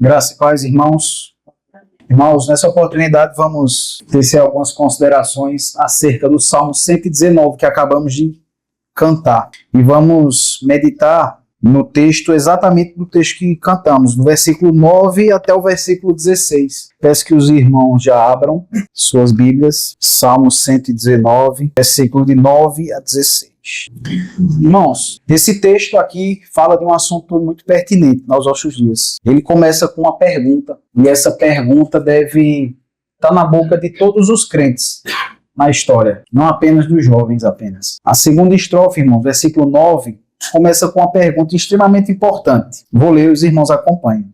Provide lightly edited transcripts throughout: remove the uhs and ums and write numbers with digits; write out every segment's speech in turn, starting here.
Graça e paz, irmãos. Irmãos, nessa oportunidade vamos tecer algumas considerações acerca do Salmo 119 que acabamos de cantar. E vamos meditar no texto, exatamente no texto que cantamos, do versículo 9 até o versículo 16. Peço que os irmãos já abram suas Bíblias, Salmo 119, versículo de 9 a 16. Irmãos, esse texto aqui fala de um assunto muito pertinente aos nossos dias. Ele começa com uma pergunta, e essa pergunta deve estar na boca de todos os crentes na história, não apenas dos jovens apenas. A segunda estrofe, irmão, versículo 9, começa com uma pergunta extremamente importante. Vou ler, os irmãos acompanham.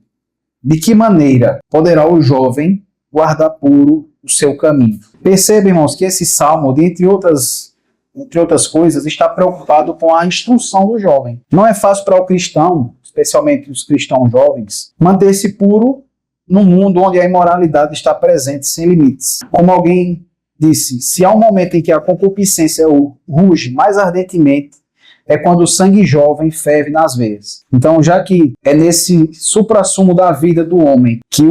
De que maneira poderá o jovem guardar puro o seu caminho? Perceba, irmãos, que esse salmo, entre outras coisas, está preocupado com a instrução do jovem. Não é fácil para o cristão, especialmente os cristãos jovens, manter-se puro num mundo onde a imoralidade está presente sem limites. Como alguém disse, se há um momento em que a concupiscência ruge mais ardentemente, é quando o sangue jovem ferve nas veias. Então, já que é nesse suprassumo da vida do homem que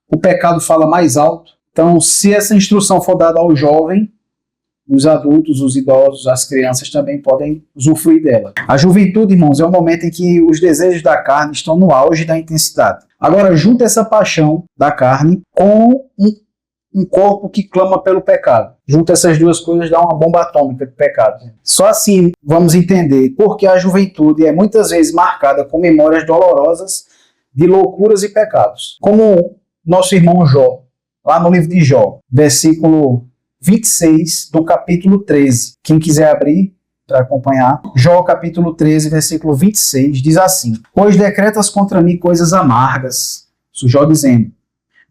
o pecado fala mais alto, então, se essa instrução for dada ao jovem, os adultos, os idosos, as crianças também podem usufruir dela. A juventude, irmãos, é o momento em que os desejos da carne estão no auge da intensidade. Agora, junta essa paixão da carne com um corpo que clama pelo pecado. Junta essas duas coisas, dá uma bomba atômica de pecado. Só assim vamos entender porque a juventude é muitas vezes marcada com memórias dolorosas de loucuras e pecados. Como nosso irmão Jó, lá no livro de Jó, versículo 26 do capítulo 13. Quem quiser abrir para acompanhar, Jó capítulo 13, versículo 26, diz assim: Pois decretas contra mim coisas amargas, Jó dizendo,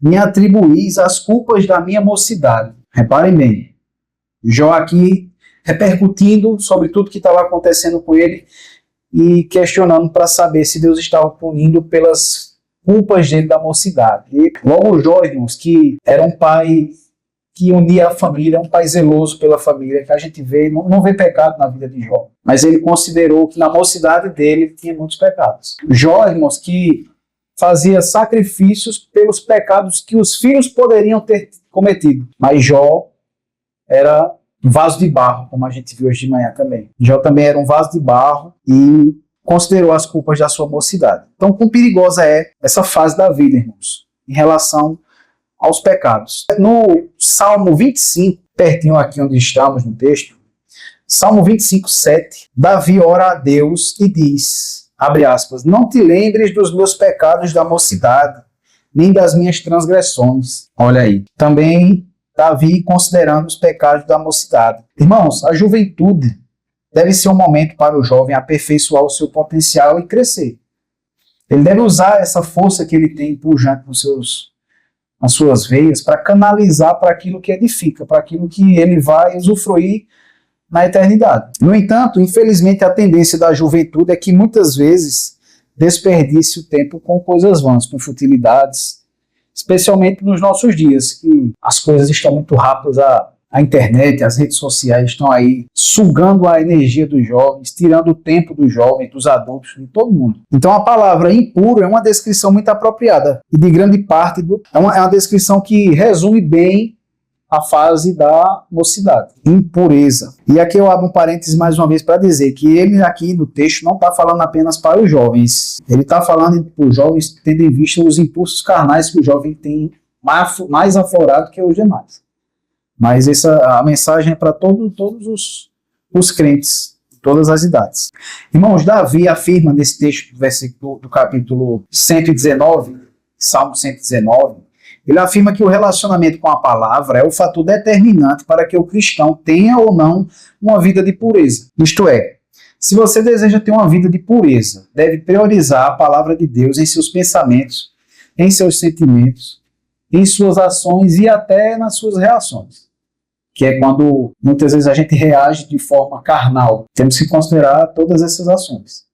me atribuís as culpas da minha mocidade. Reparem bem, Jó aqui repercutindo sobre tudo que estava acontecendo com ele e questionando para saber se Deus estava punindo pelas culpas dele da mocidade. E logo Jó, irmãos, que era um pai que unia a família, um pai zeloso pela família, que a gente vê, não vê pecado na vida de Jó, mas ele considerou que na mocidade dele tinha muitos pecados. Jó, irmãos, que fazia sacrifícios pelos pecados que os filhos poderiam ter cometido, mas Jó era um vaso de barro, como a gente viu hoje de manhã também. Jó também era um vaso de barro e considerou as culpas da sua mocidade. Então, quão perigosa é essa fase da vida, irmãos, em relação aos pecados. No Salmo 25, pertinho aqui onde estamos no texto, Salmo 25, 7, Davi ora a Deus e diz, abre aspas, não te lembres dos meus pecados da mocidade, nem das minhas transgressões. Olha aí. Também Davi considerando os pecados da mocidade. Irmãos, a juventude deve ser um momento para o jovem aperfeiçoar o seu potencial e crescer. Ele deve usar essa força que ele tem pujante nas suas veias para canalizar para aquilo que edifica, para aquilo que ele vai usufruir na eternidade. No entanto, infelizmente, a tendência da juventude é que muitas vezes desperdice o tempo com coisas vãs, com futilidades, especialmente nos nossos dias, que as coisas estão muito rápidas, a internet, as redes sociais estão aí sugando a energia dos jovens, tirando o tempo dos jovens, dos adultos, de todo mundo. Então a palavra impuro é uma descrição muito apropriada e de grande parte é uma descrição que resume bem a fase da mocidade, impureza. E aqui eu abro um parênteses mais uma vez para dizer que ele aqui no texto não está falando apenas para os jovens, ele está falando para os jovens tendo em vista os impulsos carnais que o jovem tem mais aflorado que os demais. Mas a mensagem é para todos os crentes, todas as idades. Irmãos, Davi afirma nesse texto do capítulo 119, Salmo 119, ele afirma que o relacionamento com a palavra é o fator determinante para que o cristão tenha ou não uma vida de pureza. Isto é, se você deseja ter uma vida de pureza, deve priorizar a palavra de Deus em seus pensamentos, em seus sentimentos, em suas ações e até nas suas reações. Que é quando muitas vezes a gente reage de forma carnal. Temos que considerar todas essas ações.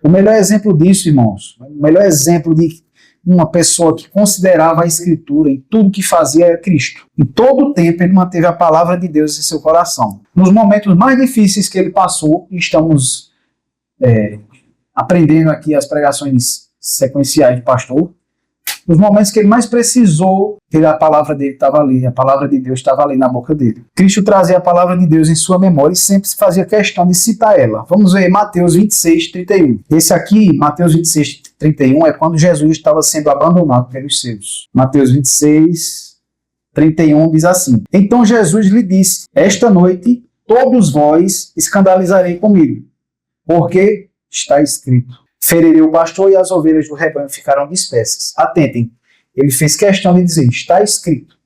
O melhor exemplo disso, irmãos, o melhor exemplo de uma pessoa que considerava a Escritura em tudo que fazia é Cristo. Em todo o tempo ele manteve a palavra de Deus em seu coração. Nos momentos mais difíceis que ele passou, estamos aprendendo aqui as pregações sequenciais do pastor, nos momentos que ele mais precisou, a palavra dele estava ali, a palavra de Deus estava ali na boca dele. Cristo trazia a palavra de Deus em sua memória e sempre se fazia questão de citar ela. Vamos ver Mateus 26, 31. Esse aqui, Mateus 26, 31, é quando Jesus estava sendo abandonado pelos seus. Mateus 26, 31 diz assim: Então Jesus lhe disse: Esta noite todos vós escandalizarei comigo, porque está escrito: Ferirei o pastor e as ovelhas do rebanho ficarão dispersas. Atentem, ele fez questão de dizer: está escrito.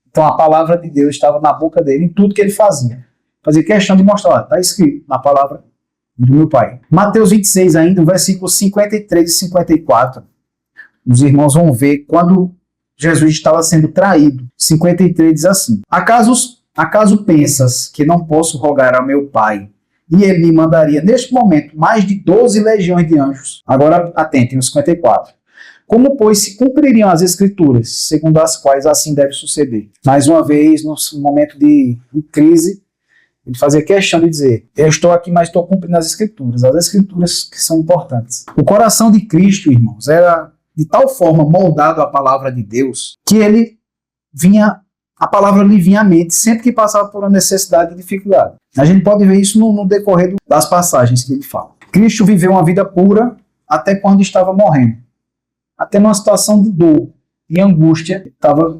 Então a palavra de Deus estava na boca dele em tudo que ele fazia. Fazia questão de mostrar: está escrito na palavra do meu Pai. Mateus 26 ainda, versículos 53 e 54. Os irmãos vão ver quando Jesus estava sendo traído. 53 diz assim: Acaso pensas que não posso rogar ao meu Pai, e ele me mandaria, neste momento, mais de 12 legiões de anjos? Agora, atentem, os 54. Como, pois, se cumpririam as Escrituras, segundo as quais assim deve suceder? Mais uma vez, no momento de crise, ele fazia questão de dizer: eu estou aqui, mas estou cumprindo as Escrituras que são importantes. O coração de Cristo, irmãos, era de tal forma moldado à palavra de Deus, que a palavra lhe vinha à mente sempre que passava por uma necessidade e dificuldade. A gente pode ver isso no decorrer das passagens que ele fala. Cristo viveu uma vida pura até quando estava morrendo. Até numa situação de dor e angústia, estava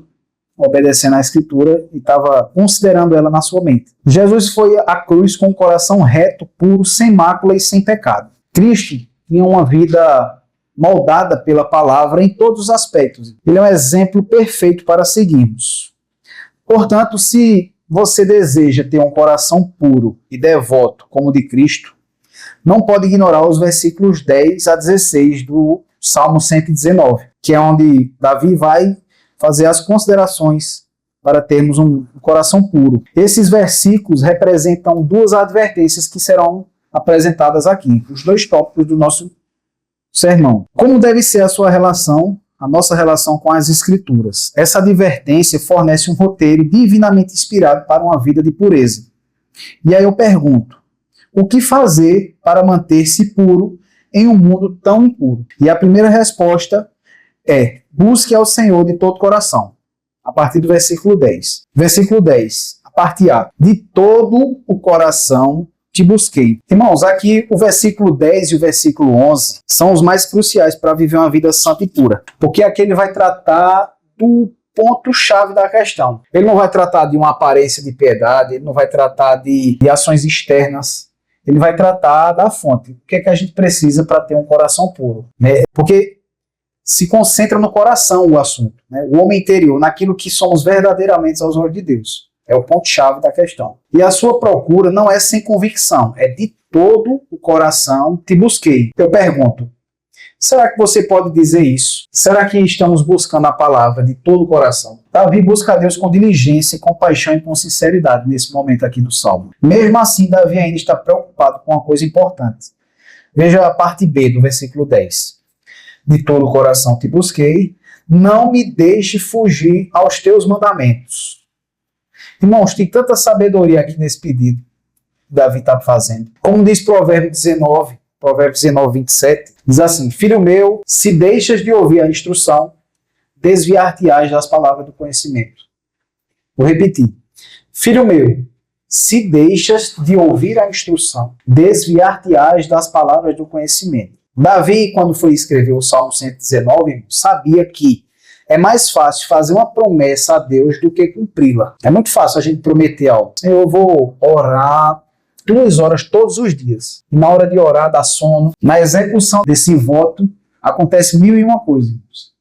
obedecendo à Escritura e estava considerando ela na sua mente. Jesus foi à cruz com o coração reto, puro, sem mácula e sem pecado. Cristo tinha uma vida moldada pela palavra em todos os aspectos. Ele é um exemplo perfeito para seguirmos. Portanto, se você deseja ter um coração puro e devoto como o de Cristo, não pode ignorar os versículos 10 a 16 do Salmo 119, que é onde Davi vai fazer as considerações para termos um coração puro. Esses versículos representam duas advertências que serão apresentadas aqui, os dois tópicos do nosso sermão. Como deve ser a nossa relação com as Escrituras? Essa advertência fornece um roteiro divinamente inspirado para uma vida de pureza. E aí eu pergunto: o que fazer para manter-se puro em um mundo tão impuro? E a primeira resposta é: busque ao Senhor de todo o coração. A partir do versículo 10. Versículo 10, a parte A: de todo o coração te busquei. Irmãos, aqui o versículo 10 e o versículo 11 são os mais cruciais para viver uma vida santa e pura. Porque aqui ele vai tratar do ponto-chave da questão. Ele não vai tratar de uma aparência de piedade, ele não vai tratar de ações externas, ele vai tratar da fonte. O que é que a gente precisa para ter um coração puro? Porque se concentra no coração o assunto, o homem interior, naquilo que somos verdadeiramente aos olhos de Deus. É o ponto-chave da questão. E a sua procura não é sem convicção, é de todo o coração te busquei. Eu pergunto: será que você pode dizer isso? Será que estamos buscando a palavra de todo o coração? Davi busca a Deus com diligência, com paixão e com sinceridade nesse momento aqui do Salmo. Mesmo assim, Davi ainda está preocupado com uma coisa importante. Veja a parte B do versículo 10. De todo o coração te busquei, não me deixe fugir aos teus mandamentos. Irmãos, tem tanta sabedoria aqui nesse pedido que Davi está fazendo. Como diz Provérbios 19, 27, diz assim: Filho meu, se deixas de ouvir a instrução, desviar-te-ás das palavras do conhecimento. Vou repetir. Filho meu, se deixas de ouvir a instrução, desviar-te-ás das palavras do conhecimento. Davi, quando foi escrever o Salmo 119, sabia que é mais fácil fazer uma promessa a Deus do que cumpri-la. É muito fácil a gente prometer algo. Eu vou orar 2 horas todos os dias. E na hora de orar, dá sono. Na execução desse voto, acontece 1001 coisas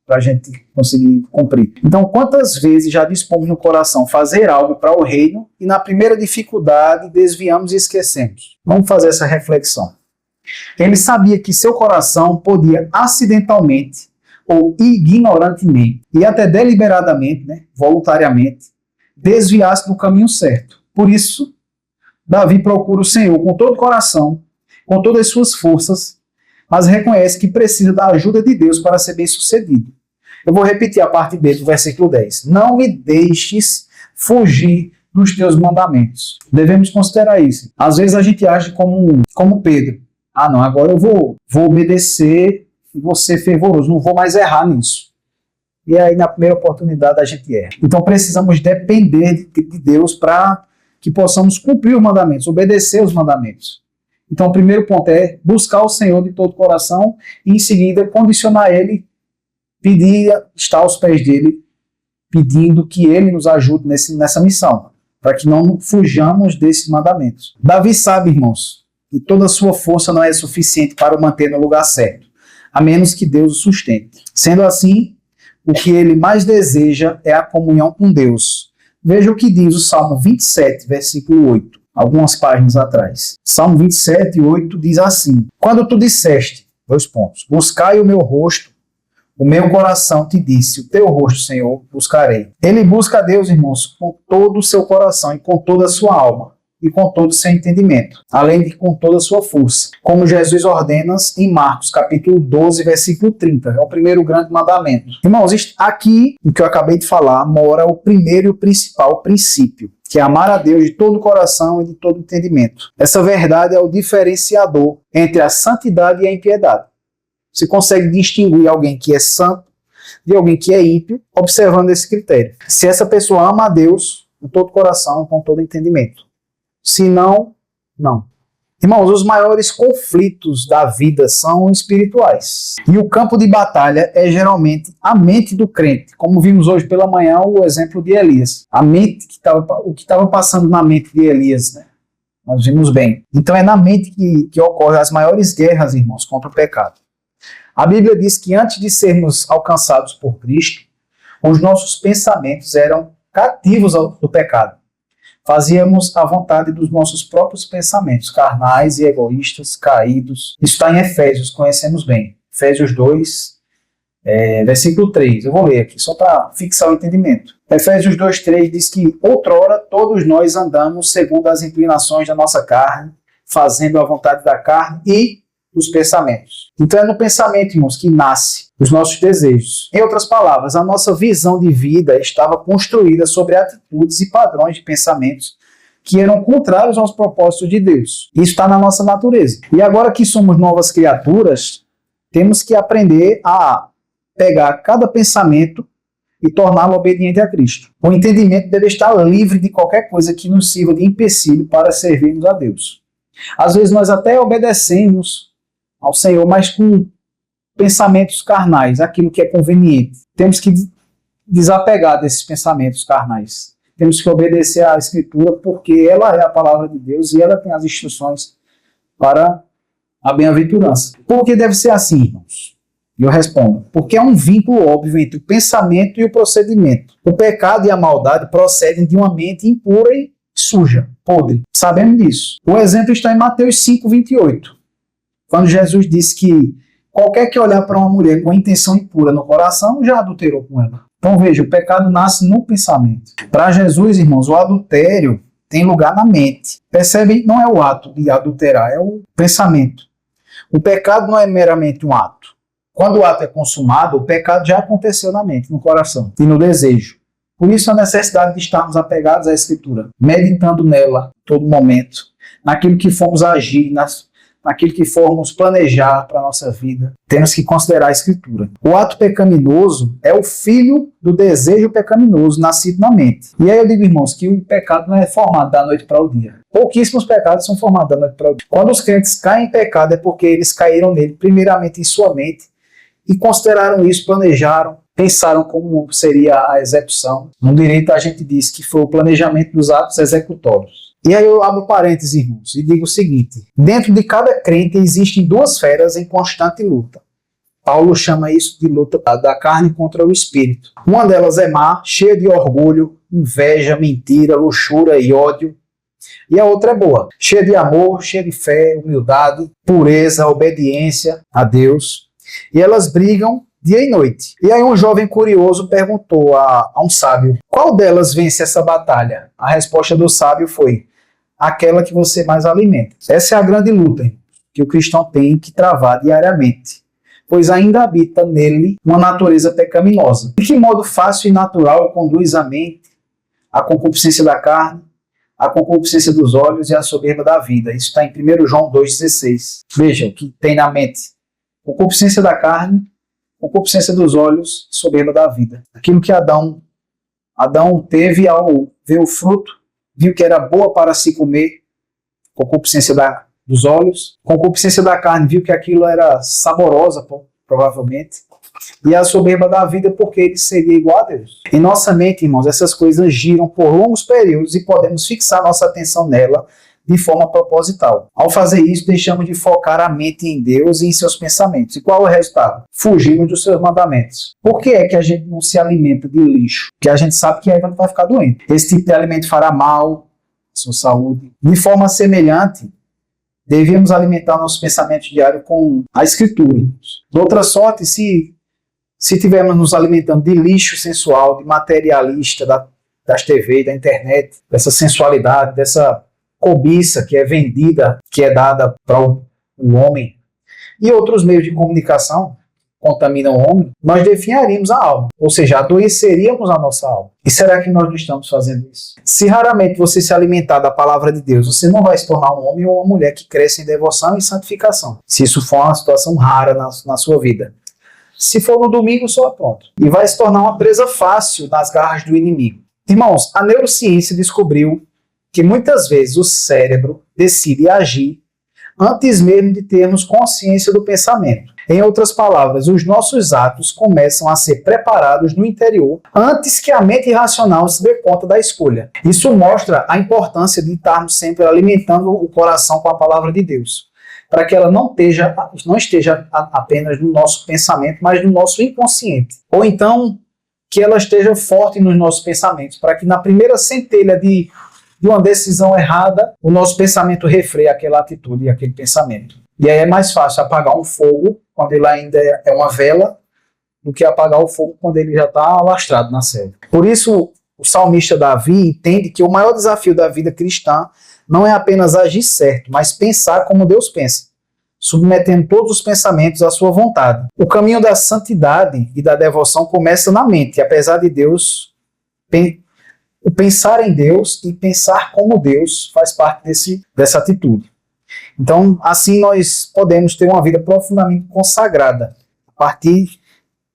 para a gente conseguir cumprir. Então, quantas vezes já dispomos no coração fazer algo para o reino e na primeira dificuldade desviamos e esquecemos? Vamos fazer essa reflexão. Ele sabia que seu coração podia acidentalmente ou ignorantemente, e até deliberadamente, voluntariamente, desviar-se do caminho certo. Por isso, Davi procura o Senhor com todo o coração, com todas as suas forças, mas reconhece que precisa da ajuda de Deus para ser bem-sucedido. Eu vou repetir a parte B do versículo 10. Não me deixes fugir dos teus mandamentos. Devemos considerar isso. Às vezes a gente age como Pedro. Não, agora eu vou obedecer e vou ser fervoroso, não vou mais errar nisso. E aí, na primeira oportunidade, a gente erra. Então, precisamos depender de Deus para que possamos cumprir os mandamentos, obedecer os mandamentos. Então, o primeiro ponto é buscar o Senhor de todo o coração e, em seguida, condicionar Ele, pedir, estar aos pés dEle, pedindo que Ele nos ajude nessa missão, para que não fujamos desses mandamentos. Davi sabe, irmãos, que toda a sua força não é suficiente para o manter no lugar certo, a menos que Deus o sustente. Sendo assim, o que ele mais deseja é a comunhão com Deus. Veja o que diz o Salmo 27, versículo 8, algumas páginas atrás. Salmo 27, 8 diz assim: Quando tu disseste, buscai o meu rosto, o meu coração te disse, o teu rosto, Senhor, buscarei. Ele busca a Deus, irmãos, com todo o seu coração e com toda a sua alma, e com todo o seu entendimento, além de com toda a sua força. Como Jesus ordena em Marcos, capítulo 12, versículo 30. É o primeiro grande mandamento. Irmãos, aqui, no que eu acabei de falar, mora o primeiro e o principal princípio, que é amar a Deus de todo o coração e de todo o entendimento. Essa verdade é o diferenciador entre a santidade e a impiedade. Você consegue distinguir alguém que é santo de alguém que é ímpio, observando esse critério. Se essa pessoa ama a Deus com todo o coração, com todo o entendimento. Se não, não. Irmãos, os maiores conflitos da vida são espirituais. E o campo de batalha é geralmente a mente do crente. Como vimos hoje pela manhã o exemplo de Elias. O que estava passando na mente de Elias, né? Nós vimos bem. Então é na mente que ocorrem as maiores guerras, irmãos, contra o pecado. A Bíblia diz que antes de sermos alcançados por Cristo, os nossos pensamentos eram cativos do pecado. Fazíamos a vontade dos nossos próprios pensamentos, carnais e egoístas, caídos. Isso está em Efésios, conhecemos bem. Efésios 2, versículo 3. Eu vou ler aqui, só para fixar o entendimento. Efésios 2, 3 diz que outrora todos nós andamos segundo as inclinações da nossa carne, fazendo a vontade da carne e dos pensamentos. Então é no pensamento, irmãos, que nasce os nossos desejos. Em outras palavras, a nossa visão de vida estava construída sobre atitudes e padrões de pensamentos que eram contrários aos propósitos de Deus. Isso está na nossa natureza. E agora que somos novas criaturas, temos que aprender a pegar cada pensamento e torná-lo obediente a Cristo. O entendimento deve estar livre de qualquer coisa que nos sirva de empecilho para servirmos a Deus. Às vezes nós até obedecemos ao Senhor, mas com pensamentos carnais, aquilo que é conveniente. Temos que desapegar desses pensamentos carnais. Temos que obedecer à Escritura, porque ela é a palavra de Deus e ela tem as instruções para a bem-aventurança. Por que deve ser assim, irmãos? E eu respondo, porque há um vínculo óbvio entre o pensamento e o procedimento. O pecado e a maldade procedem de uma mente impura e suja, podre. Sabemos disso. O exemplo está em Mateus 5, 28. Quando Jesus disse que qualquer que olhar para uma mulher com intenção impura no coração, já adulterou com ela. Então veja, o pecado nasce no pensamento. Para Jesus, irmãos, o adultério tem lugar na mente. Percebem? Não é o ato de adulterar, é o pensamento. O pecado não é meramente um ato. Quando o ato é consumado, o pecado já aconteceu na mente, no coração e no desejo. Por isso a necessidade de estarmos apegados à Escritura, meditando nela todo momento, naquilo que fomos agir, naquilo que formos planejar para a nossa vida, temos que considerar a Escritura. O ato pecaminoso é o filho do desejo pecaminoso nascido na mente. E aí eu digo, irmãos, que o pecado não é formado da noite para o dia. Pouquíssimos pecados são formados da noite para o dia. Quando os crentes caem em pecado é porque eles caíram nele, primeiramente em sua mente, e consideraram isso, planejaram, pensaram como seria a execução. No direito a gente diz que foi o planejamento dos atos executórios. E aí eu abro parênteses, irmãos, e digo o seguinte: dentro de cada crente existem duas feras em constante luta. Paulo chama isso de luta da carne contra o espírito. Uma delas é má, cheia de orgulho, inveja, mentira, luxúria e ódio. E a outra é boa, cheia de amor, cheia de fé, humildade, pureza, obediência a Deus. E elas brigam dia e noite. E aí um jovem curioso perguntou a um sábio: qual delas vence essa batalha? A resposta do sábio foi: aquela que você mais alimenta. Essa é a grande luta que o cristão tem que travar diariamente, pois ainda habita nele uma natureza pecaminosa. De que modo fácil e natural conduz a mente à concupiscência da carne, à concupiscência dos olhos e à soberba da vida. Isso está em 1 João 2,16. Veja o que tem na mente. concupiscência da carne, concupiscência dos olhos, soberba da vida. Aquilo que Adão teve ao ver o fruto, viu que era boa para se comer, concupiscência dos olhos, concupiscência da carne, viu que aquilo era saborosa, provavelmente, e a soberba da vida, porque ele seria igual a Deus. Em nossa mente, irmãos, essas coisas giram por longos períodos e podemos fixar nossa atenção nela de forma proposital. Ao fazer isso, deixamos de focar a mente em Deus e em seus pensamentos. E qual é o resultado? Fugimos dos seus mandamentos. Por que é que a gente não se alimenta de lixo? Porque a gente sabe que aí vai ficar doente. Esse tipo de alimento fará mal à sua saúde. De forma semelhante, devemos alimentar nosso pensamento diário com a Escritura. De outra sorte, se estivermos nos alimentando de lixo sensual, de materialista, das TV, da internet, dessa sensualidade, dessa cobiça que é vendida, que é dada para o homem, e outros meios de comunicação contaminam o homem, nós definharíamos a alma, ou seja, adoeceríamos a nossa alma. E será que nós não estamos fazendo isso? Se raramente você se alimentar da palavra de Deus, você não vai se tornar um homem ou uma mulher que cresce em devoção e santificação, se isso for uma situação rara na sua vida. Se for no domingo, só pronto. E vai se tornar uma presa fácil nas garras do inimigo. Irmãos, a neurociência descobriu que muitas vezes o cérebro decide agir antes mesmo de termos consciência do pensamento. Em outras palavras, os nossos atos começam a ser preparados no interior antes que a mente racional se dê conta da escolha. Isso mostra a importância de estarmos sempre alimentando o coração com a palavra de Deus, para que ela não esteja apenas no nosso pensamento, mas no nosso inconsciente. Ou então, que ela esteja forte nos nossos pensamentos, para que na primeira centelha de uma decisão errada, o nosso pensamento refreia aquela atitude e aquele pensamento. E aí é mais fácil apagar um fogo quando ele ainda é uma vela do que apagar o fogo quando ele já está alastrado na selva. Por isso, o salmista Davi entende que o maior desafio da vida cristã não é apenas agir certo, mas pensar como Deus pensa, submetendo todos os pensamentos à sua vontade. O caminho da santidade e da devoção começa na mente, apesar de Deus... O pensar em Deus e pensar como Deus faz parte dessa atitude. Então, assim nós podemos ter uma vida profundamente consagrada a partir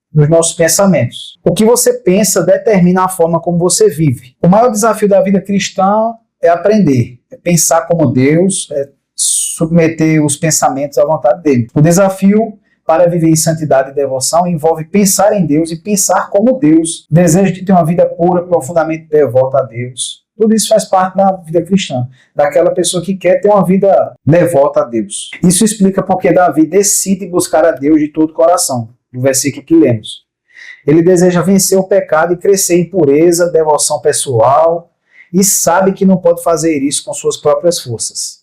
dos nossos pensamentos. O que você pensa determina a forma como você vive. O maior desafio da vida cristã é aprender, é pensar como Deus, é submeter os pensamentos à vontade dele. O desafio para viver em santidade e devoção envolve pensar em Deus e pensar como Deus, desejo de ter uma vida pura, profundamente devota a Deus. Tudo isso faz parte da vida cristã, daquela pessoa que quer ter uma vida devota a Deus. Isso explica porque Davi decide buscar a Deus de todo o coração, no versículo que lemos. Ele deseja vencer o pecado e crescer em pureza, devoção pessoal, e sabe que não pode fazer isso com suas próprias forças.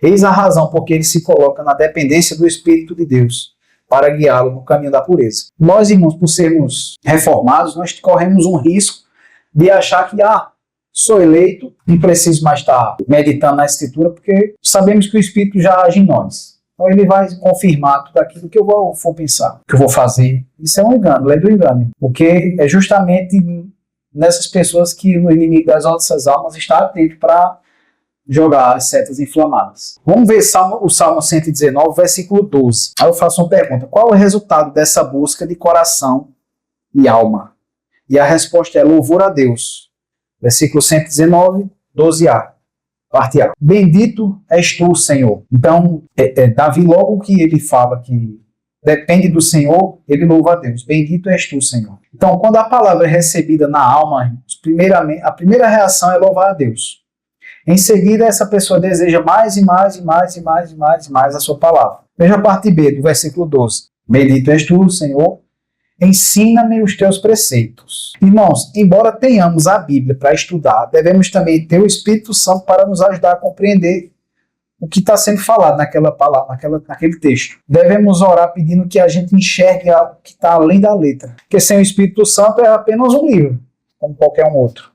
Eis a razão porque ele se coloca na dependência do Espírito de Deus, para guiá-lo no caminho da pureza. Nós, irmãos, por sermos reformados, nós corremos um risco de achar que, sou eleito, não preciso mais estar meditando na Escritura, porque sabemos que o Espírito já age em nós. Então ele vai confirmar tudo aquilo que eu for pensar, que eu vou fazer. Isso é um engano, lei do engano. Porque é justamente nessas pessoas que o inimigo das nossas almas está atento para jogar as setas inflamadas. Vamos ver o Salmo 119, versículo 12. Aí eu faço uma pergunta. Qual é o resultado dessa busca de coração e alma? E a resposta é louvor a Deus. Versículo 119, 12a. Parte A. Bendito és tu, Senhor. Então, Davi, logo que ele fala que depende do Senhor, ele louva a Deus. Bendito és tu, Senhor. Então, quando a palavra é recebida na alma, a primeira reação é louvar a Deus. Em seguida, essa pessoa deseja mais e mais e mais e mais e mais e mais a sua palavra. Veja a parte B do versículo 12. Bendito és tu, Senhor, ensina-me os teus preceitos. Irmãos, embora tenhamos a Bíblia para estudar, devemos também ter o Espírito Santo para nos ajudar a compreender o que está sendo falado naquela palavra, naquele texto. Devemos orar pedindo que a gente enxergue o que está além da letra. Porque sem o Espírito Santo é apenas um livro, como qualquer um outro.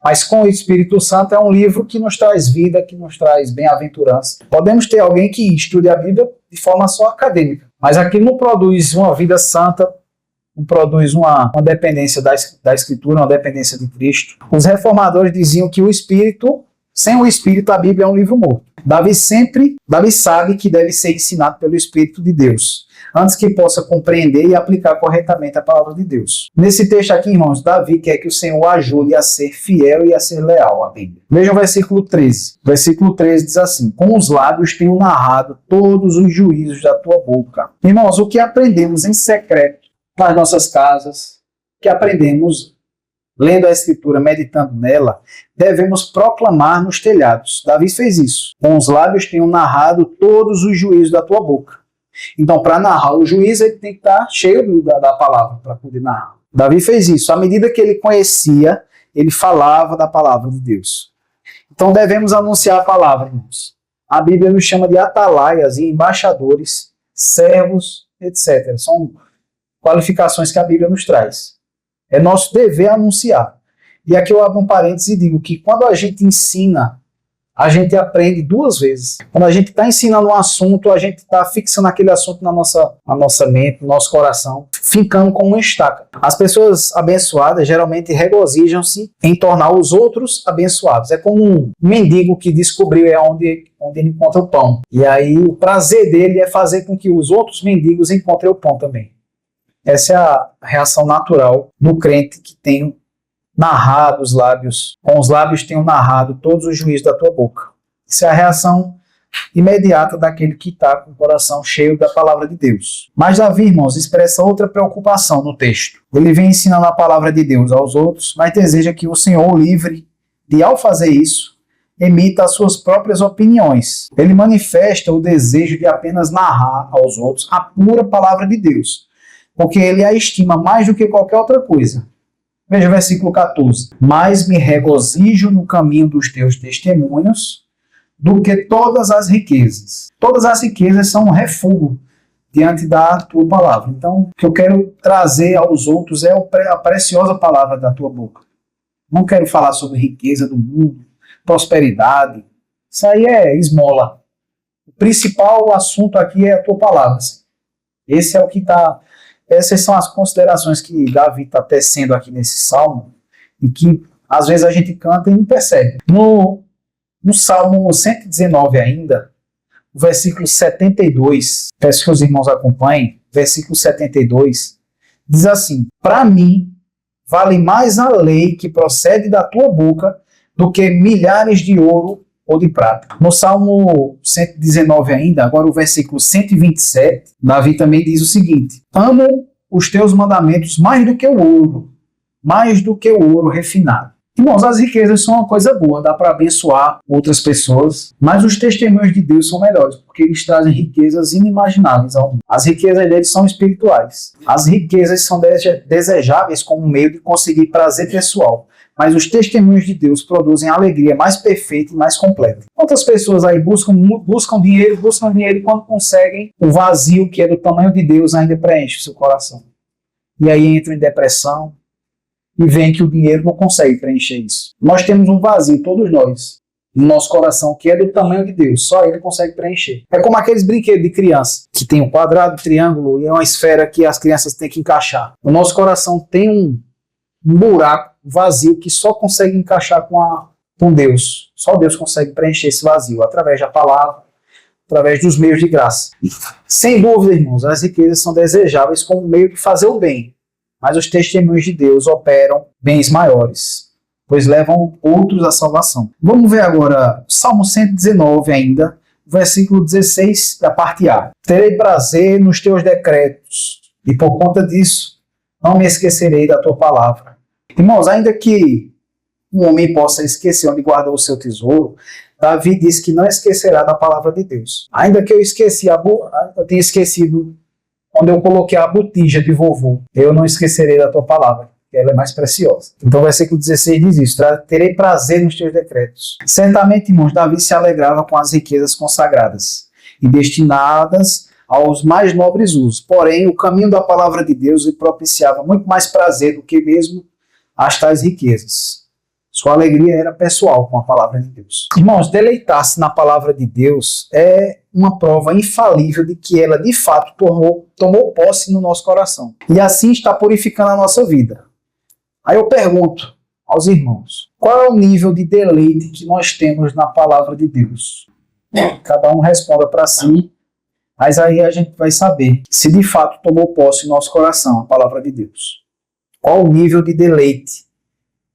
Mas com o Espírito Santo é um livro que nos traz vida, que nos traz bem-aventurança. Podemos ter alguém que estude a Bíblia de forma só acadêmica, mas aquilo não produz uma vida santa, não produz uma dependência da Escritura, uma dependência de Cristo. Os reformadores diziam que sem o Espírito, a Bíblia é um livro morto. Davi sabe que deve ser ensinado pelo Espírito de Deus, antes que possa compreender e aplicar corretamente a palavra de Deus. Nesse texto aqui, irmãos, Davi quer que o Senhor ajude a ser fiel e a ser leal à Bíblia. Veja o versículo 13. O versículo 13 diz assim: com os lábios tenho narrado todos os juízos da tua boca. Irmãos, o que aprendemos em secreto nas nossas casas, que aprendemos lendo a Escritura, meditando nela, devemos proclamar nos telhados. Davi fez isso. Com os lábios tenho narrado todos os juízos da tua boca. Então, para narrar o juízo, ele tem que estar cheio da palavra para poder narrar. Davi fez isso. À medida que ele conhecia, ele falava da palavra de Deus. Então, devemos anunciar a palavra, irmãos. A Bíblia nos chama de atalaias e embaixadores, servos, etc. São qualificações que a Bíblia nos traz. É nosso dever anunciar. E aqui eu abro um parênteses e digo que quando a gente ensina, a gente aprende duas vezes. Quando a gente está ensinando um assunto, a gente está fixando aquele assunto na nossa mente, no nosso coração, fincando como uma estaca. As pessoas abençoadas geralmente regozijam-se em tornar os outros abençoados. É como um mendigo que descobriu onde ele encontra o pão. E aí o prazer dele é fazer com que os outros mendigos encontrem o pão também. Essa é a reação natural do crente que tem narrado os lábios, com os lábios tenho narrado todos os juízos da tua boca. Essa é a reação imediata daquele que está com o coração cheio da palavra de Deus. Mas Davi, irmãos, expressa outra preocupação no texto. Ele vem ensinando a palavra de Deus aos outros, mas deseja que o Senhor o livre de, ao fazer isso, emita as suas próprias opiniões. Ele manifesta o desejo de apenas narrar aos outros a pura palavra de Deus, porque ele a estima mais do que qualquer outra coisa. Veja o versículo 14. Mas me regozijo no caminho dos teus testemunhos do que todas as riquezas. Todas as riquezas são um refúgio diante da tua palavra. Então, o que eu quero trazer aos outros é a preciosa palavra da tua boca. Não quero falar sobre riqueza do mundo, prosperidade. Isso aí é esmola. O principal assunto aqui é a tua palavra. Esse é o que está... Essas são as considerações que Davi está tecendo aqui nesse salmo e que às vezes a gente canta e não percebe. No Salmo 119 ainda, o versículo 72, peço que os irmãos acompanhem, versículo 72, diz assim: para mim vale mais a lei que procede da tua boca do que milhares de ouro ou de prata. No Salmo 119 ainda, agora o versículo 127, Davi também diz o seguinte: amo os teus mandamentos mais do que o ouro refinado. Irmãos, as riquezas são uma coisa boa, dá para abençoar outras pessoas, mas os testemunhos de Deus são melhores, porque eles trazem riquezas inimagináveis ao mundo. As riquezas deles são espirituais. As riquezas são desejáveis como um meio de conseguir prazer pessoal, mas os testemunhos de Deus produzem alegria mais perfeita e mais completa. Quantas pessoas aí buscam dinheiro e quando conseguem, o vazio que é do tamanho de Deus ainda preenche o seu coração. E aí entram em depressão e veem que o dinheiro não consegue preencher isso. Nós temos um vazio, todos nós, no nosso coração, que é do tamanho de Deus. Só Ele consegue preencher. É como aqueles brinquedos de criança, que tem um quadrado, um triângulo e é uma esfera que as crianças têm que encaixar. O nosso coração tem um buraco vazio que só consegue encaixar com Deus. Só Deus consegue preencher esse vazio, através da palavra, através dos meios de graça. Sem dúvida, irmãos, as riquezas são desejáveis como meio de fazer o bem, mas os testemunhos de Deus operam bens maiores, pois levam outros à salvação. Vamos ver agora Salmo 119 ainda, versículo 16, a parte A. Terei prazer nos teus decretos, e por conta disso não me esquecerei da tua palavra. Irmãos, ainda que um homem possa esquecer onde guardou o seu tesouro, Davi diz que não esquecerá da palavra de Deus. Ainda que eu tenha esquecido onde eu coloquei a botija de vovô, eu não esquecerei da tua palavra, que ela é mais preciosa. Então o versículo 16 diz isso: terei prazer nos teus decretos. Certamente, irmãos, Davi se alegrava com as riquezas consagradas e destinadas aos mais nobres usos. Porém, o caminho da palavra de Deus lhe propiciava muito mais prazer do que mesmo as tais riquezas. Sua alegria era pessoal com a palavra de Deus. Irmãos, deleitar-se na palavra de Deus é uma prova infalível de que ela, de fato, tomou posse no nosso coração. E assim está purificando a nossa vida. Aí eu pergunto aos irmãos, qual é o nível de deleite que nós temos na palavra de Deus? Cada um responda para si, mas aí a gente vai saber se de fato tomou posse em nosso coração a palavra de Deus. Qual o nível de deleite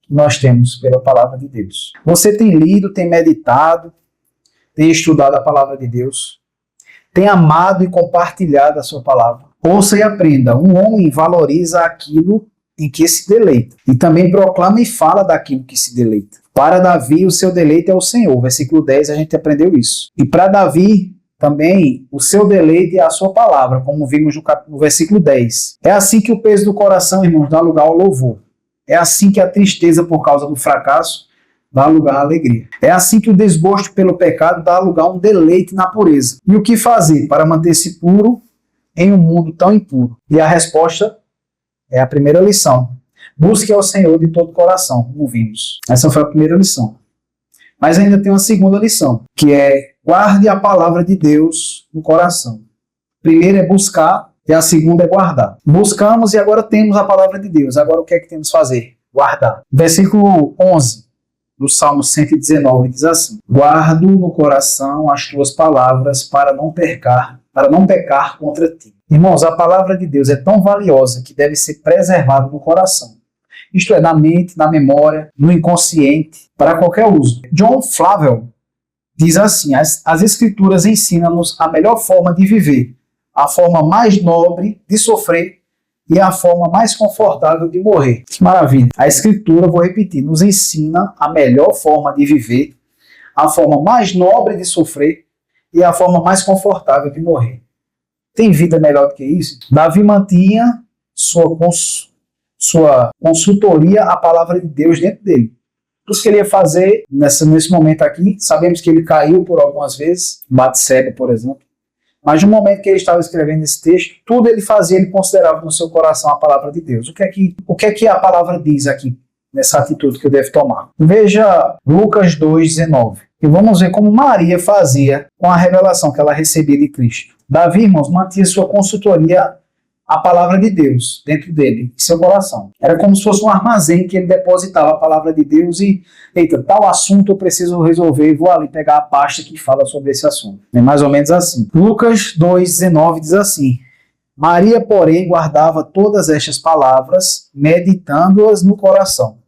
que nós temos pela palavra de Deus? Você tem lido, tem meditado, tem estudado a palavra de Deus, tem amado e compartilhado a sua palavra. Ouça e aprenda. Um homem valoriza aquilo em que se deleita, e também proclama e fala daquilo que se deleita. Para Davi, o seu deleite é o Senhor. Versículo 10, a gente aprendeu isso. E para Davi, também, o seu deleite é a sua palavra, como vimos no versículo 10. É assim que o peso do coração, irmãos, dá lugar ao louvor. É assim que a tristeza por causa do fracasso dá lugar à alegria. É assim que o desgosto pelo pecado dá lugar a um deleite na pureza. E o que fazer para manter-se puro em um mundo tão impuro? E a resposta é a primeira lição. Busque ao Senhor de todo o coração, como vimos. Essa foi a primeira lição. Mas ainda tem uma segunda lição, que é guarde a palavra de Deus no coração. Primeiro é buscar e a segunda é guardar. Buscamos e agora temos a palavra de Deus. Agora o que é que temos que fazer? Guardar. Versículo 11 do Salmo 119 diz assim: guardo no coração as tuas palavras para não pecar contra ti. Irmãos, a palavra de Deus é tão valiosa que deve ser preservada no coração. Isto é, na mente, na memória, no inconsciente, para qualquer uso. John Flavel diz assim: as Escrituras ensinam-nos a melhor forma de viver, a forma mais nobre de sofrer e a forma mais confortável de morrer. Que maravilha! A Escritura, vou repetir, nos ensina a melhor forma de viver, a forma mais nobre de sofrer e a forma mais confortável de morrer. Tem vida melhor do que isso? Davi mantinha sua consultoria à palavra de Deus dentro dele. Tudo que ele ia fazer nesse momento aqui, sabemos que ele caiu por algumas vezes, Batseba, por exemplo, mas no momento que ele estava escrevendo esse texto, tudo ele fazia, ele considerava no seu coração a palavra de Deus. O que é que a palavra diz aqui, nessa atitude que eu devo tomar? Veja Lucas 2,19. E vamos ver como Maria fazia com a revelação que ela recebia de Cristo. Davi, irmãos, mantinha sua consultoria à palavra de Deus dentro dele, em seu coração. Era como se fosse um armazém que ele depositava a palavra de Deus e, eita, tal assunto eu preciso resolver e vou ali pegar a pasta que fala sobre esse assunto. É mais ou menos assim. Lucas 2,19 diz assim: Maria, porém, guardava todas estas palavras, meditando-as no coração.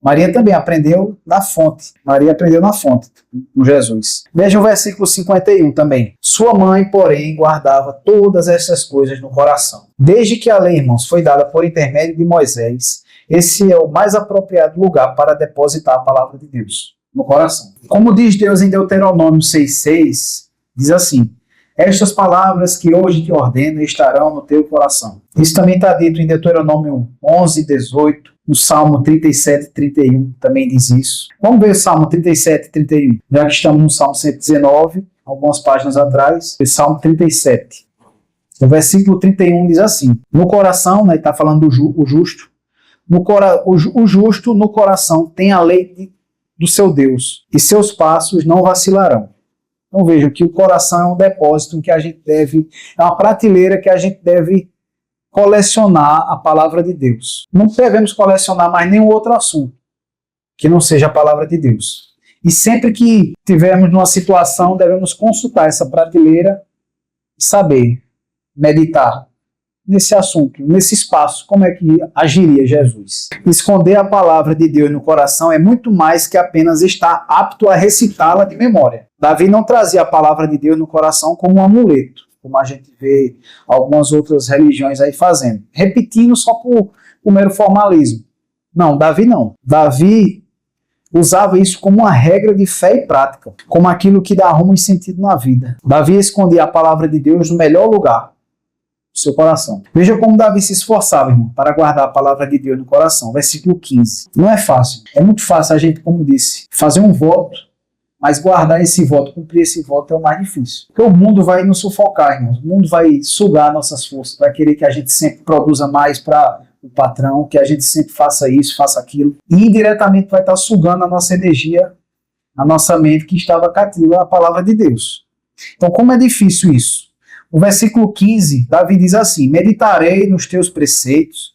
Maria também aprendeu na fonte. Maria aprendeu na fonte, com Jesus. Veja o versículo 51 também. Sua mãe, porém, guardava todas essas coisas no coração. Desde que a lei, irmãos, foi dada por intermédio de Moisés, esse é o mais apropriado lugar para depositar a palavra de Deus, no coração. Como diz Deus em Deuteronômio 6,6, diz assim: estas palavras que hoje te ordeno estarão no teu coração. Isso também está dito em Deuteronômio 11:18, no Salmo 37:31 também diz isso. Vamos ver o Salmo 37:31. Já que estamos no Salmo 119, algumas páginas atrás, o Salmo 37. O versículo 31 diz assim: no coração, né, está falando o justo, o justo no coração tem a lei do seu Deus, e seus passos não vacilarão. Então vejam que o coração é um depósito em que a gente deve, é uma prateleira que a gente deve colecionar a palavra de Deus. Não devemos colecionar mais nenhum outro assunto que não seja a palavra de Deus. E sempre que tivermos numa situação, devemos consultar essa prateleira e saber, meditar nesse assunto, nesse espaço, como é que agiria Jesus. Esconder a palavra de Deus no coração é muito mais que apenas estar apto a recitá-la de memória. Davi não trazia a palavra de Deus no coração como um amuleto, como a gente vê algumas outras religiões aí fazendo, repetindo só por mero formalismo. Não, Davi não. Davi usava isso como uma regra de fé e prática, como aquilo que dá rumo e sentido na vida. Davi escondia a palavra de Deus no melhor lugar, seu coração. Veja como Davi se esforçava, irmão, para guardar a palavra de Deus no coração. Versículo 15. Não é fácil. É muito fácil a gente, como disse, fazer um voto, mas guardar esse voto, cumprir esse voto é o mais difícil. Porque o mundo vai nos sufocar, irmãos. O mundo vai sugar nossas forças, vai querer que a gente sempre produza mais para o patrão, que a gente sempre faça isso, faça aquilo. E indiretamente vai estar sugando a nossa energia, a nossa mente que estava cativa à palavra de Deus. Então, como é difícil isso? O versículo 15, Davi diz assim: meditarei nos teus preceitos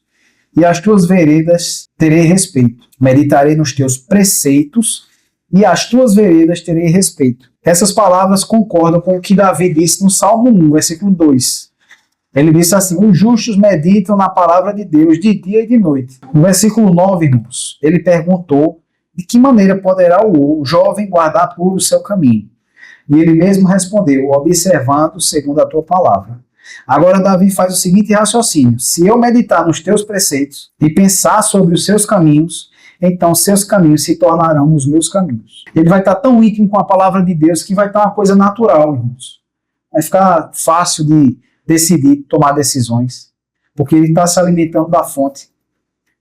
e as tuas veredas terei respeito. Meditarei nos teus preceitos e as tuas veredas terei respeito. Essas palavras concordam com o que Davi disse no Salmo 1, versículo 2. Ele disse assim: os justos meditam na palavra de Deus de dia e de noite. No versículo 9, irmãos, ele perguntou de que maneira poderá o jovem guardar puro o seu caminho. E ele mesmo respondeu: observando segundo a tua palavra. Agora Davi faz o seguinte raciocínio: se eu meditar nos teus preceitos e pensar sobre os seus caminhos, então seus caminhos se tornarão os meus caminhos. Ele vai estar tão íntimo com a palavra de Deus que vai estar uma coisa natural, irmãos. Vai ficar fácil de decidir, tomar decisões, porque ele está se alimentando da fonte.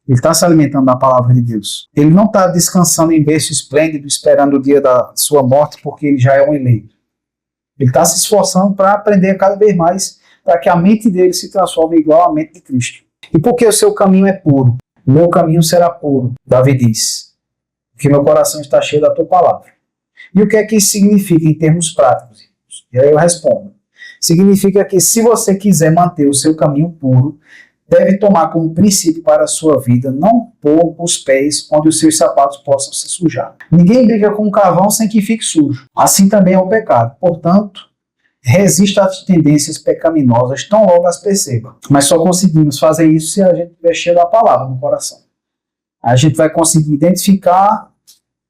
Ele está se alimentando da palavra de Deus. Ele não está descansando em berço esplêndido, esperando o dia da sua morte, porque ele já é um eleito. Ele está se esforçando para aprender cada vez mais, para que a mente dele se transforme igual à mente de Cristo. E porque o seu caminho é puro, o meu caminho será puro, Davi diz, porque meu coração está cheio da tua palavra. E o que é que isso significa em termos práticos? E aí eu respondo. Significa que se você quiser manter o seu caminho puro, deve tomar como princípio para a sua vida não pôr os pés onde os seus sapatos possam se sujar. Ninguém briga com um carvão sem que fique sujo. Assim também é o pecado. Portanto, resista às tendências pecaminosas tão logo as perceba. Mas só conseguimos fazer isso se a gente tiver cheio da palavra no coração. A gente vai conseguir identificar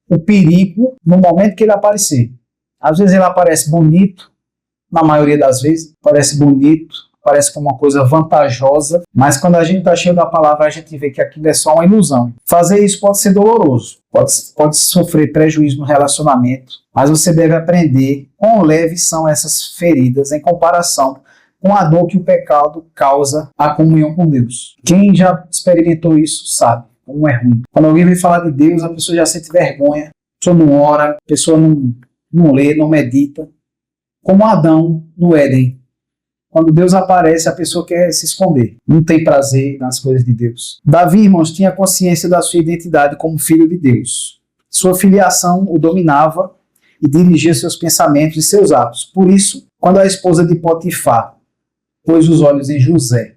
o perigo no momento que ele aparecer. Às vezes ele aparece bonito, na maioria das vezes, parece bonito, parece como uma coisa vantajosa, mas quando a gente está cheio da palavra, a gente vê que aquilo é só uma ilusão. Fazer isso pode ser doloroso, pode sofrer prejuízo no relacionamento, mas você deve aprender quão leves são essas feridas em comparação com a dor que o pecado causa à comunhão com Deus. Quem já experimentou isso sabe como é ruim. Quando alguém vem falar de Deus, a pessoa já sente vergonha, a pessoa não ora, a pessoa não lê, não medita. Como Adão no Éden. Quando Deus aparece, a pessoa quer se esconder. Não tem prazer nas coisas de Deus. Davi, irmãos, tinha consciência da sua identidade como filho de Deus. Sua filiação o dominava e dirigia seus pensamentos e seus atos. Por isso, quando a esposa de Potifar pôs os olhos em José,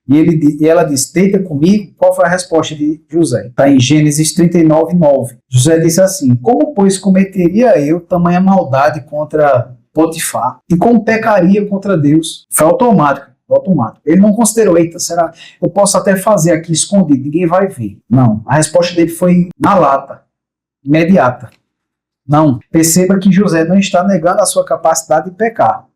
e ela disse: deita comigo, qual foi a resposta de José? Está em Gênesis 39:9. José disse assim: como, pois, cometeria eu tamanha maldade contra Potifar? E como pecaria contra Deus? Foi automático. Ele não considerou: eita, será? Eu posso até fazer aqui escondido, ninguém vai ver. Não, a resposta dele foi na lata, imediata. Não, perceba que José não está negando a sua capacidade de pecar,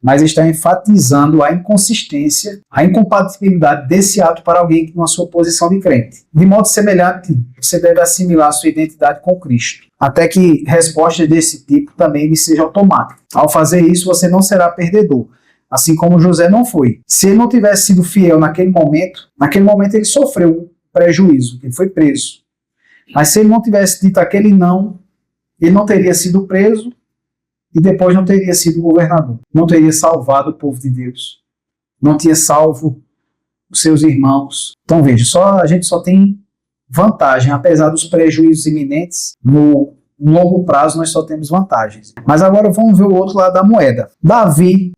mas está enfatizando a inconsistência, a incompatibilidade desse ato para alguém na sua posição de crente. De modo semelhante, você deve assimilar sua identidade com Cristo, até que respostas desse tipo também lhe sejam automáticas. Ao fazer isso, você não será perdedor, assim como José não foi. Se ele não tivesse sido fiel naquele momento ele sofreu prejuízo, ele foi preso. Mas se ele não tivesse dito aquele não, ele não teria sido preso, e depois não teria sido governador, não teria salvado o povo de Deus, não tinha salvo os seus irmãos. Então veja, a gente só tem vantagem, apesar dos prejuízos iminentes, no longo prazo nós só temos vantagens. Mas agora vamos ver o outro lado da moeda.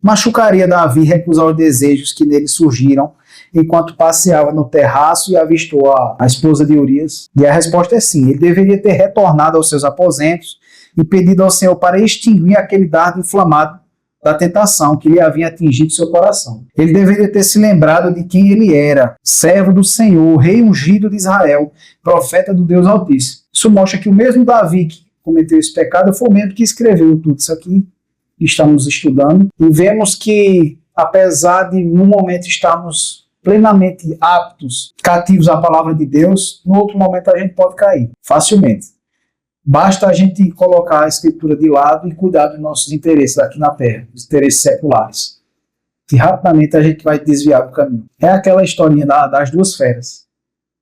Machucaria Davi recusar os desejos que nele surgiram enquanto passeava no terraço e avistou a esposa de Urias? E a resposta é sim, ele deveria ter retornado aos seus aposentos e pedido ao Senhor para extinguir aquele dardo inflamado da tentação que lhe havia atingido seu coração. Ele deveria ter se lembrado de quem ele era: servo do Senhor, rei ungido de Israel, profeta do Deus Altíssimo. Isso mostra que o mesmo Davi que cometeu esse pecado foi o mesmo que escreveu tudo isso aqui que estamos estudando. E vemos que, apesar de no momento estarmos plenamente aptos, cativos à palavra de Deus, no outro momento a gente pode cair facilmente. Basta a gente colocar a escritura de lado e cuidar dos nossos interesses aqui na terra, os interesses seculares, que rapidamente a gente vai desviar do caminho. É aquela historinha das duas feras.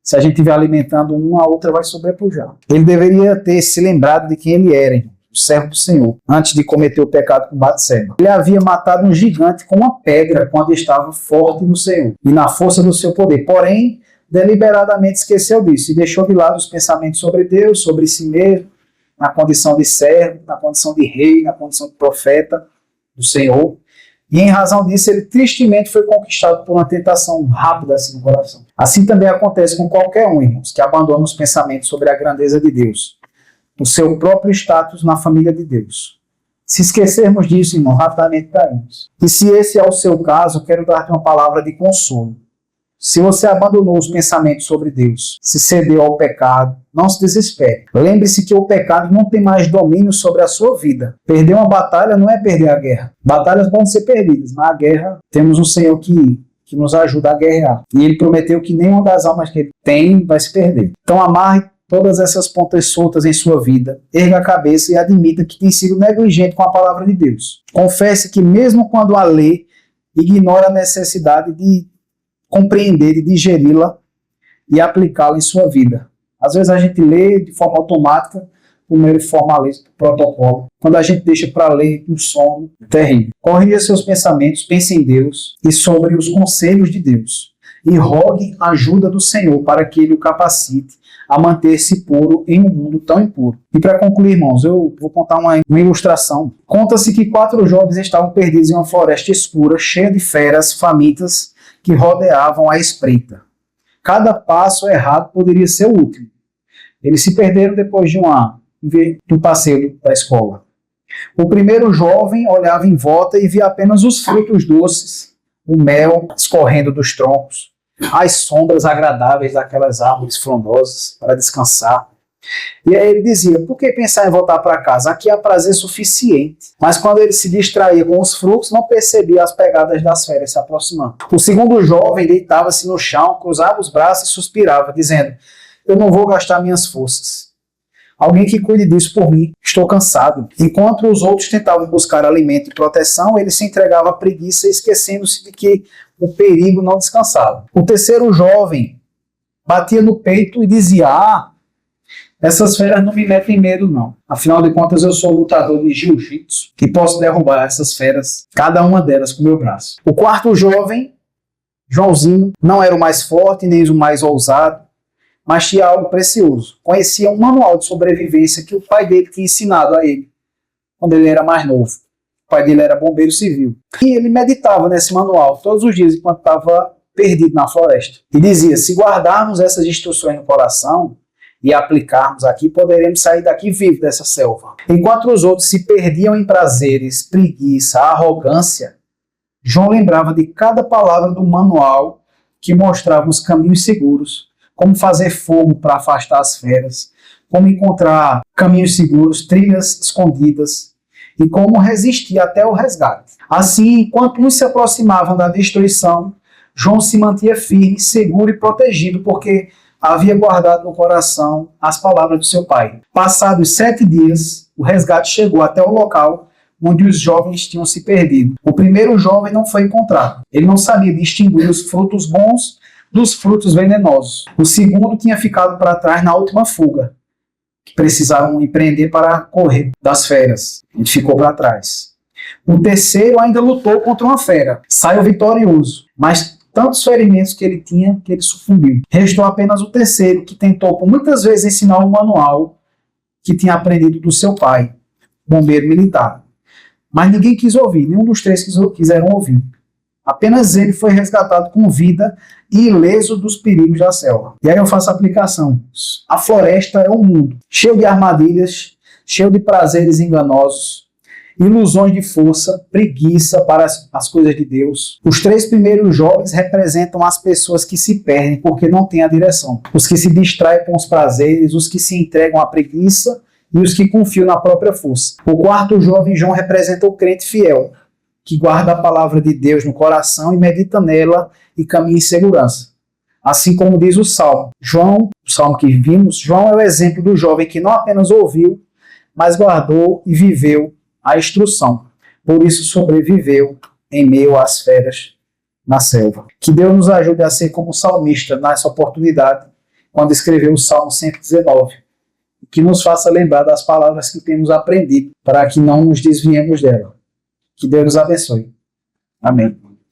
Se a gente estiver alimentando uma, a outra vai sobrepujar. Ele deveria ter se lembrado de quem ele era, o servo do Senhor, antes de cometer o pecado com Batseba. Ele havia matado um gigante com uma pedra quando estava forte no Senhor e na força do seu poder. Porém, deliberadamente esqueceu disso e deixou de lado os pensamentos sobre Deus, sobre si mesmo, na condição de servo, na condição de rei, na condição de profeta do Senhor. E em razão disso, ele tristemente foi conquistado por uma tentação rápida assim no coração. Assim também acontece com qualquer um, irmãos, que abandona os pensamentos sobre a grandeza de Deus, o seu próprio status na família de Deus. Se esquecermos disso, irmão, rapidamente caímos. E se esse é o seu caso, eu quero dar-te uma palavra de consolo. Se você abandonou os pensamentos sobre Deus, se cedeu ao pecado, não se desespere. Lembre-se que o pecado não tem mais domínio sobre a sua vida. Perder uma batalha não é perder a guerra. Batalhas podem ser perdidas, mas a guerra, temos um Senhor que nos ajuda a guerrear. E Ele prometeu que nenhuma das almas que Ele tem vai se perder. Então amarre todas essas pontas soltas em sua vida, erga a cabeça e admita que tem sido negligente com a palavra de Deus. Confesse que mesmo quando a lê, ignora a necessidade de compreender e digeri-la e aplicá-la em sua vida. Às vezes a gente lê de forma automática, por mero formalismo, protocolo. Quando a gente deixa para ler um sono terrível. Corrija seus pensamentos, pense em Deus e sobre os conselhos de Deus. E rogue a ajuda do Senhor para que Ele o capacite a manter-se puro em um mundo tão impuro. E para concluir, irmãos, eu vou contar uma ilustração. Conta-se que 4 jovens estavam perdidos em uma floresta escura, cheia de feras famintas que rodeavam a espreita. Cada passo errado poderia ser o último. Eles se perderam depois de um passeio da escola. O primeiro jovem olhava em volta e via apenas os frutos doces, o mel escorrendo dos troncos, as sombras agradáveis daquelas árvores frondosas para descansar. E aí ele dizia, por que pensar em voltar para casa? Aqui há prazer suficiente. Mas quando ele se distraía com os frutos, não percebia as pegadas das férias se aproximando. O segundo jovem deitava-se no chão, cruzava os braços e suspirava, dizendo, eu não vou gastar minhas forças. Alguém que cuide disso por mim, estou cansado. Enquanto os outros tentavam buscar alimento e proteção, ele se entregava à preguiça, esquecendo-se de que o perigo não descansava. O terceiro jovem batia no peito e dizia, essas feras não me metem medo não. Afinal de contas eu sou lutador de jiu-jitsu e posso derrubar essas feras, cada uma delas com o meu braço. O quarto jovem, Joãozinho, não era o mais forte nem o mais ousado, mas tinha algo precioso. Conhecia um manual de sobrevivência que o pai dele tinha ensinado a ele, quando ele era mais novo. O pai dele era bombeiro civil. E ele meditava nesse manual todos os dias enquanto estava perdido na floresta. E dizia, se guardarmos essas instruções no coração e aplicarmos aqui, poderemos sair daqui vivo dessa selva. Enquanto os outros se perdiam em prazeres, preguiça, arrogância, João lembrava de cada palavra do manual que mostrava os caminhos seguros, como fazer fogo para afastar as feras, como encontrar caminhos seguros, trilhas escondidas e como resistir até o resgate. Assim, enquanto uns se aproximavam da destruição, João se mantinha firme, seguro e protegido, porque havia guardado no coração as palavras do seu pai. Passados 7 dias, o resgate chegou até o local onde os jovens tinham se perdido. O primeiro jovem não foi encontrado. Ele não sabia distinguir os frutos bons dos frutos venenosos. O segundo tinha ficado para trás na última fuga, que precisavam empreender para correr das feras. Ele ficou para trás. O terceiro ainda lutou contra uma fera. Saiu vitorioso, mas tantos ferimentos que ele tinha, que ele sucumbiu. Restou apenas o terceiro, que tentou por muitas vezes ensinar o manual que tinha aprendido do seu pai, bombeiro militar. Mas ninguém quis ouvir, nenhum dos 3 quiseram ouvir. Apenas ele foi resgatado com vida e ileso dos perigos da selva. E aí eu faço a aplicação. A floresta é um mundo cheio de armadilhas, cheio de prazeres enganosos, ilusões de força, preguiça para as coisas de Deus. Os 3 primeiros jovens representam as pessoas que se perdem porque não têm a direção. Os que se distraem com os prazeres, os que se entregam à preguiça e os que confiam na própria força. O quarto jovem, João, representa o crente fiel, que guarda a palavra de Deus no coração e medita nela e caminha em segurança. Assim como diz o Salmo. O Salmo que vimos, João é o exemplo do jovem que não apenas ouviu, mas guardou e viveu a instrução. Por isso sobreviveu em meio às feras na selva. Que Deus nos ajude a ser como salmista nessa oportunidade, quando escreveu o Salmo 119. Que nos faça lembrar das palavras que temos aprendido, para que não nos desviemos dela. Que Deus nos abençoe. Amém.